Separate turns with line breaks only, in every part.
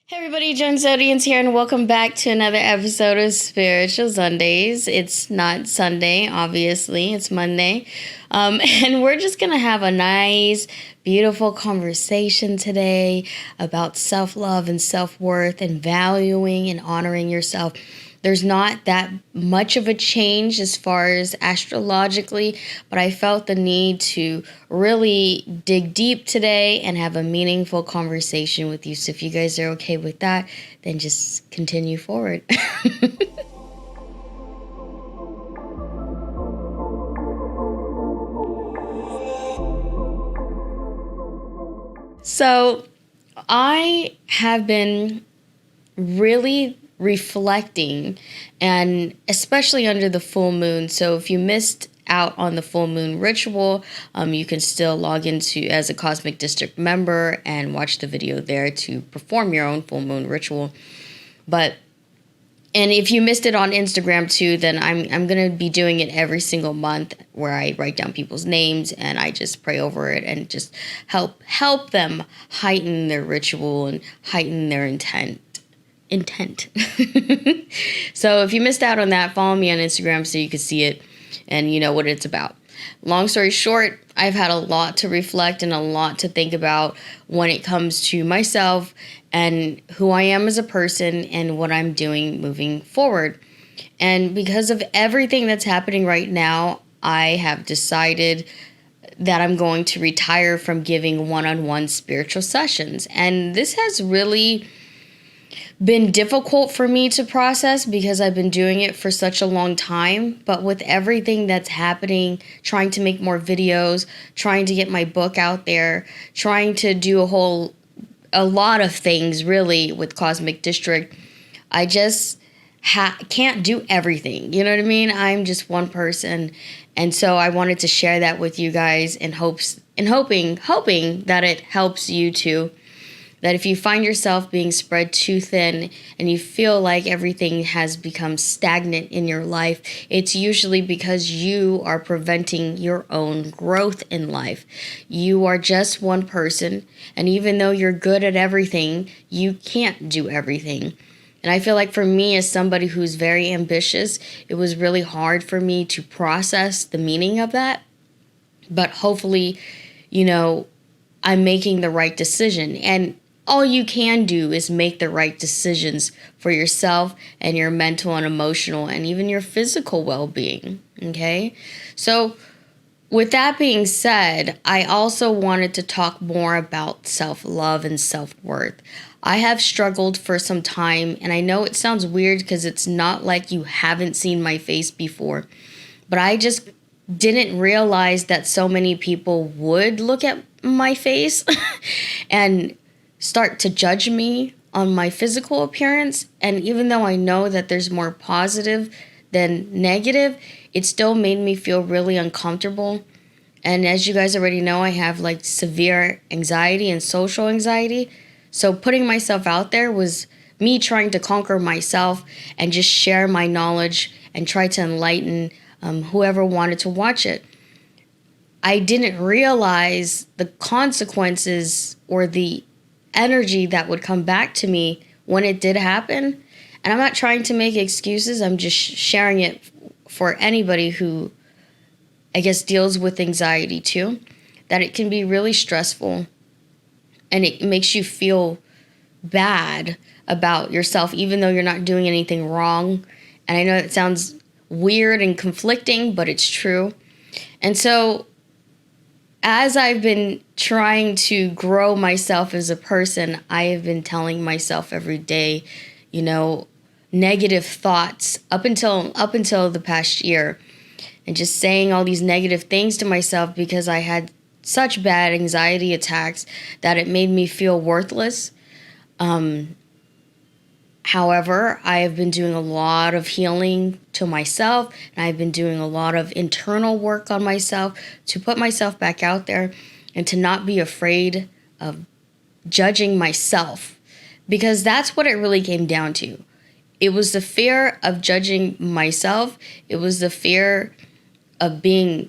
Hey everybody, Joan Zodianz here, and welcome back to another episode of Spiritual Zundayz. It's not Sunday, obviously, it's Monday. And we're just going to have a nice, beautiful conversation today about self-love and self-worth and valuing and honoring yourself. There's not that much of a change as far as astrologically, but I felt the need to really dig deep today and have a meaningful conversation with you. So if you guys are okay with that, then just continue forward. So I have been really reflecting, and especially under the full moon. So if you missed out on the full moon ritual, you can still log into as a Cosmic District member and watch the video there to perform your own full moon ritual. And if you missed it on Instagram too, then I'm going to be doing it every single month, where I write down people's names and I just pray over it and just help them heighten their ritual and heighten their intent. So if you missed out on that, follow me on Instagram so you can see it and you know what it's about. Long story short, I've had a lot to reflect and a lot to think about when it comes to myself and who I am as a person and what I'm doing moving forward. And because of everything that's happening right now, I have decided that I'm going to retire from giving one-on-one spiritual sessions. And this has really been difficult for me to process because I've been doing it for such a long time. But with everything that's happening, trying to make more videos, trying to get my book out there, trying to do a lot of things really with Cosmic District, I just can't do everything. You know what I mean? I'm just one person. And so I wanted to share that with you guys in hoping that it helps you too. That if you find yourself being spread too thin and you feel like everything has become stagnant in your life, it's usually because you are preventing your own growth in life. You are just one person, and even though you're good at everything, you can't do everything. And I feel like for me, as somebody who's very ambitious, it was really hard for me to process the meaning of that. But hopefully, I'm making the right decision. And all you can do is make the right decisions for yourself and your mental and emotional and even your physical well-being, okay? So with that being said, I also wanted to talk more about self-love and self-worth. I have struggled for some time, and I know it sounds weird because it's not like you haven't seen my face before, but I just didn't realize that so many people would look at my face and start to judge me on my physical appearance. And even though I know that there's more positive than negative, it still made me feel really uncomfortable. And as you guys already know, I have like severe anxiety and social anxiety. So putting myself out there was me trying to conquer myself and just share my knowledge and try to enlighten whoever wanted to watch it. I didn't realize the consequences or the energy that would come back to me when it did happen. And I'm not trying to make excuses. I'm just sharing it for anybody who, I guess, deals with anxiety too, that it can be really stressful and it makes you feel bad about yourself, even though you're not doing anything wrong. And I know it sounds weird and conflicting, but it's true. And so as I've been trying to grow myself as a person, I have been telling myself every day, negative thoughts up until the past year, and just saying all these negative things to myself because I had such bad anxiety attacks that it made me feel worthless. However, I have been doing a lot of healing to myself, and I've been doing a lot of internal work on myself to put myself back out there and to not be afraid of judging myself, because that's what it really came down to. It was the fear of judging myself. It was the fear of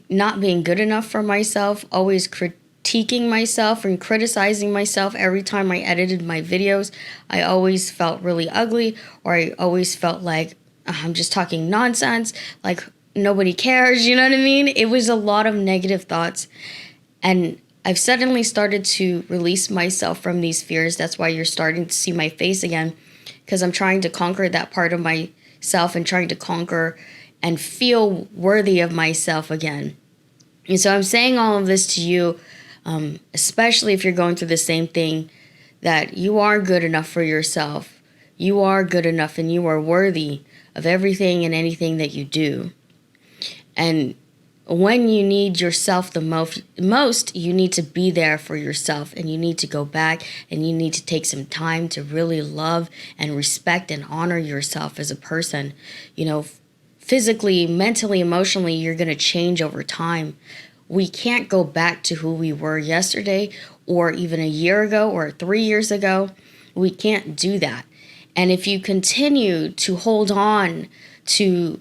not being good enough for myself, always critiquing myself and criticizing myself every time I edited my videos. I always felt really ugly, or I always felt like I'm just talking nonsense, like nobody cares, you know what I mean? It was a lot of negative thoughts. And I've suddenly started to release myself from these fears. That's why you're starting to see my face again, because I'm trying to conquer that part of myself and trying to conquer and feel worthy of myself again. And so I'm saying all of this to you, especially if you're going through the same thing, that you are good enough for yourself. You are good enough and you are worthy of everything and anything that you do. And when you need yourself the most, you need to be there for yourself, and you need to go back and you need to take some time to really love and respect and honor yourself as a person. You know, physically, mentally, emotionally, you're going to change over time. We can't go back to who we were yesterday or even a year ago or 3 years ago. We can't do that. And if you continue to hold on to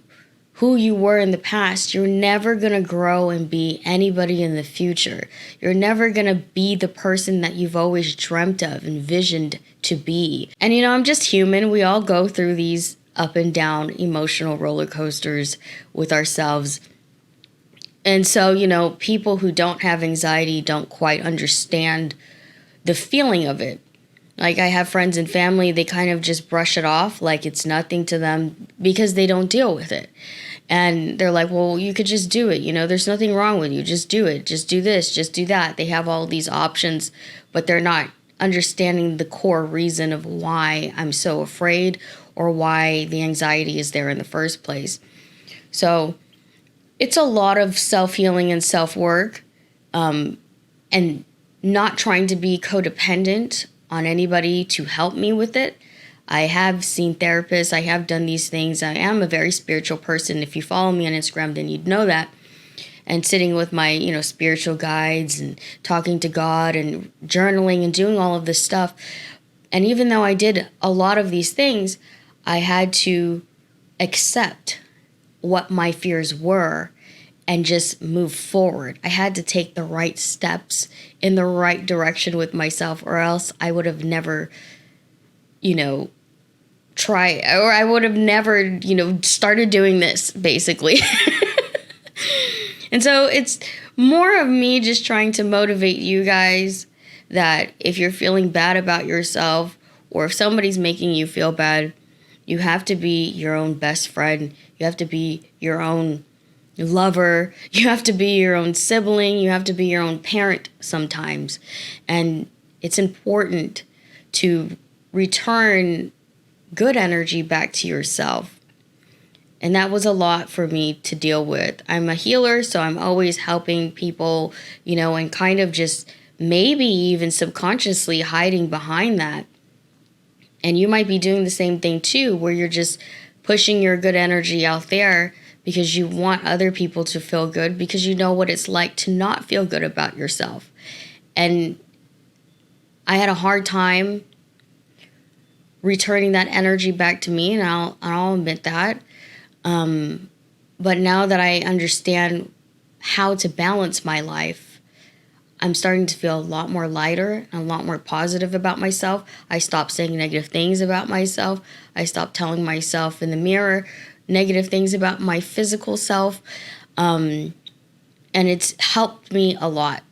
who you were in the past, you're never going to grow and be anybody in the future. You're never going to be the person that you've always dreamt of, envisioned to be. And you know, I'm just human. We all go through these up and down emotional roller coasters with ourselves. And so, you know, people who don't have anxiety don't quite understand the feeling of it. Like, I have friends and family, they kind of just brush it off like it's nothing to them because they don't deal with it. And they're like, well, you could just do it. You know, there's nothing wrong with you. Just do it. Just do this. Just do that. They have all these options, but they're not understanding the core reason of why I'm so afraid or why the anxiety is there in the first place. So it's a lot of self-healing and self-work, and not trying to be codependent on anybody to help me with it. I have seen therapists. I have done these things. I am a very spiritual person. If you follow me on Instagram, then you'd know that. And sitting with my, you know, spiritual guides and talking to God and journaling and doing all of this stuff. And even though I did a lot of these things, I had to accept what my fears were and just move forward. I had to take the right steps in the right direction with myself, or else I would have never, you know, I would have never, you know, started doing this, basically. And so it's more of me just trying to motivate you guys that if you're feeling bad about yourself, or if somebody's making you feel bad, you have to be your own best friend. You have to be your own lover. You have to be your own sibling. You have to be your own parent sometimes. And it's important to return good energy back to yourself. And that was a lot for me to deal with. I'm a healer, so I'm always helping people, you know, and kind of just maybe even subconsciously hiding behind that. And you might be doing the same thing too, where you're just pushing your good energy out there because you want other people to feel good, because you know what it's like to not feel good about yourself. And I had a hard time returning that energy back to me, and I'll admit that. But now that I understand how to balance my life, I'm starting to feel a lot more lighter and a lot more positive about myself. I stopped saying negative things about myself. I stopped telling myself in the mirror negative things about my physical self. And it's helped me a lot.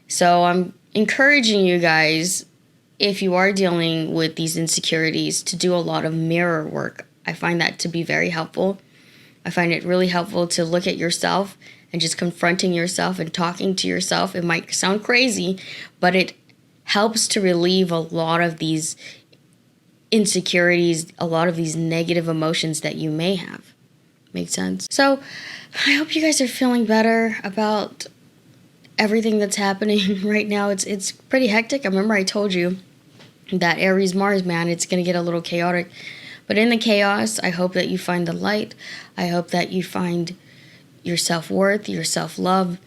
So I'm encouraging you guys, if you are dealing with these insecurities, to do a lot of mirror work. I find that to be very helpful. I find it really helpful to look at yourself and just confronting yourself and talking to yourself. It might sound crazy, but it helps to relieve a lot of these insecurities, a lot of these negative emotions that you may have. Make sense? So I hope you guys are feeling better about everything that's happening right now. It's pretty hectic. I remember I told you that Aries Mars, man, it's going to get a little chaotic. But in the chaos, I hope that you find the light. I hope that you find your self-worth, your self-love.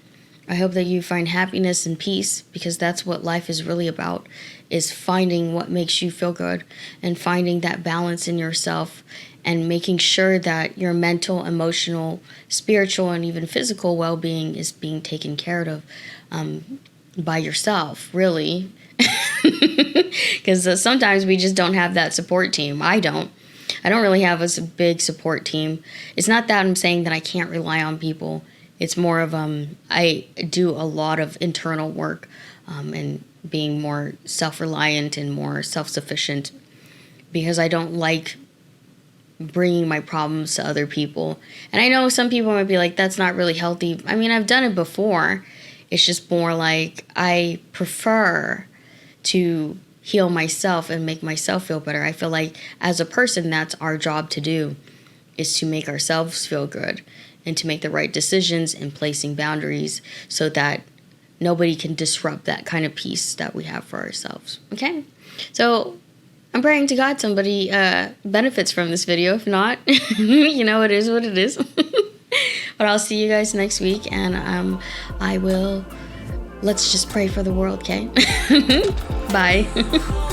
I hope that you find happiness and peace, because that's what life is really about, is finding what makes you feel good and finding that balance in yourself and making sure that your mental, emotional, spiritual, and even physical well-being is being taken care of. by yourself, really. Because sometimes we just don't have that support team. I don't really have a big support team. It's not that I'm saying that I can't rely on people. It's more of I do a lot of internal work and being more self-reliant and more self-sufficient, because I don't like bringing my problems to other people. And I know some people might be like, that's not really healthy. I mean, I've done it before. It's just more like I prefer to heal myself and make myself feel better. I feel like as a person, that's our job to do, is to make ourselves feel good and to make the right decisions and placing boundaries so that nobody can disrupt that kind of peace that we have for ourselves. Okay? So I'm praying to God somebody benefits from this video. If not, you know, it is what it is. But I'll see you guys next week, and let's just pray for the world, okay? Bye.